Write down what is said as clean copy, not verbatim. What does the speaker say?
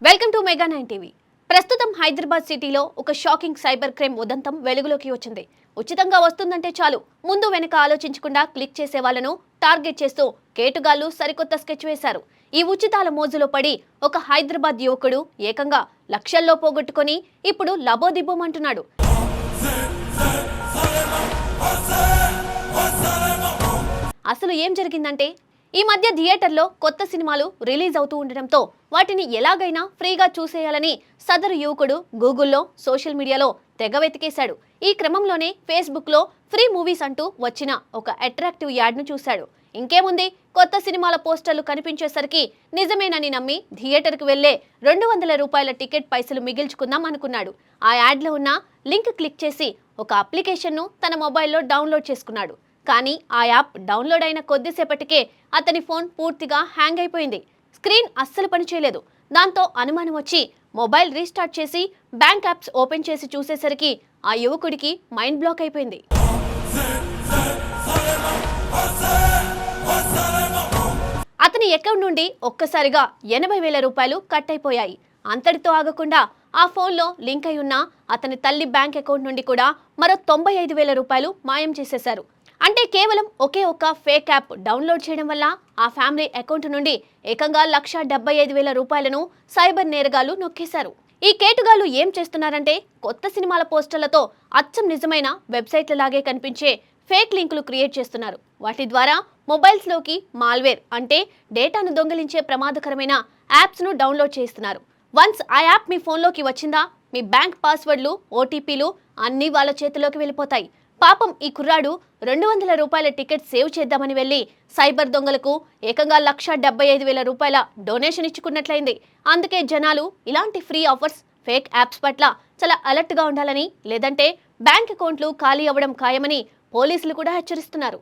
Welcome to mega 9 TV. ప్రస్తుతం హైదరాబాద్ సిటీలో ఒక షాకింగ్ సైబర్ క్రైమ్ ఉదంతం వెలుగులోకి వచ్చింది. ఉచితంగా వస్తుందంటే చాలు ముందు వెనక ఆలోచించకుండా క్లిక్ చేసే వాళ్ళను టార్గెట్ చేస్తూ కేటుగాళ్లు సరికొత్త స్కెచ్ వేశారు. ఈ ఉచితాల మోజులో పడి ఒక హైదరాబాద్ యువకుడు ఏకంగా లక్షల్లో పోగొట్టుకొని ఇప్పుడు లబోదిబ్బోమంటున్నాడు. అసలు ఏం జరిగిందంటే, ఈ మధ్య థియేటర్లో కొత్త సినిమాలు రిలీజ్ అవుతూ ఉండడంతో వాటిని ఎలాగైనా ఫ్రీగా చూసేయాలని సదరు యువకుడు గూగుల్లో, సోషల్ మీడియాలో తెగ వెతికేశాడు. ఈ క్రమంలోనే ఫేస్బుక్లో ఫ్రీ మూవీస్ అంటూ వచ్చిన ఒక అట్రాక్టివ్ యాడ్ను చూశాడు. ఇంకేముంది, కొత్త సినిమాల పోస్టర్లు కనిపించేసరికి నిజమేనని నమ్మి థియేటర్కి వెళ్లే 200 రూపాయల టికెట్ పైసలు మిగిల్చుకుందాం అనుకున్నాడు. ఆ యాడ్లో ఉన్న లింక్ క్లిక్ చేసి ఒక అప్లికేషన్ను తన మొబైల్లో డౌన్లోడ్ చేసుకున్నాడు. కానీ ఆ యాప్ డౌన్లోడ్ అయిన కొద్దిసేపటికే అతని ఫోన్ పూర్తిగా హ్యాంగ్ అయిపోయింది. స్క్రీన్ అస్సలు పనిచేయలేదు. దాంతో అనుమానం వచ్చి మొబైల్ రీస్టార్ట్ చేసి బ్యాంక్ యాప్స్ ఓపెన్ చేసి చూసేసరికి ఆ యువకుడికి మైండ్ బ్లాక్ అయిపోయింది. అతని అకౌంట్ నుండి ఒక్కసారిగా 80,000 రూపాయలు కట్ అయిపోయాయి. అంతటితో ఆగకుండా ఆ ఫోన్లో లింక్ అయి ఉన్న అతని తల్లి బ్యాంక్ అకౌంట్ నుండి కూడా మరో 95,000 రూపాయలు మాయం చేసేశారు. అంటే కేవలం ఒకే ఒక్క ఫేక్ యాప్ డౌన్లోడ్ చేయడం వల్ల ఆ ఫ్యామిలీ అకౌంట్ నుండి ఏకంగా 1,75,000 రూపాయలను సైబర్ నేరగాళ్లు నొక్కేశారు. ఈ కేటుగాళ్లు ఏం చేస్తున్నారంటే, కొత్త సినిమాల పోస్టర్లతో అచ్చం నిజమైన వెబ్సైట్ల లాగే కనిపించే ఫేక్ లింకులు క్రియేట్ చేస్తున్నారు. వాటి ద్వారా మొబైల్స్లోకి మాల్వేర్ అంటే డేటాను దొంగిలించే ప్రమాదకరమైన యాప్స్ను డౌన్లోడ్ చేస్తున్నారు. వన్స్ ఆ యాప్ మీ ఫోన్లోకి వచ్చిందా, మీ బ్యాంక్ పాస్వర్డ్లు, ఓటీపీలు అన్నీ వాళ్ళ చేతిలోకి వెళ్ళిపోతాయి. పాపం ఈ కుర్రాడు 200 రూపాయల టికెట్ సేవ్ చేద్దామని వెళ్ళి సైబర్ దొంగలకు ఏకంగా 1,75,000 రూపాయల డొనేషన్ ఇచ్చుకున్నట్లయింది. అందుకే జనాలు ఇలాంటి ఫ్రీ ఆఫర్స్, ఫేక్ యాప్స్ పట్ల చాలా అలర్ట్గా ఉండాలని, లేదంటే బ్యాంక్ అకౌంట్లు ఖాళీ అవ్వడం ఖాయమని పోలీసులు కూడా హెచ్చరిస్తున్నారు.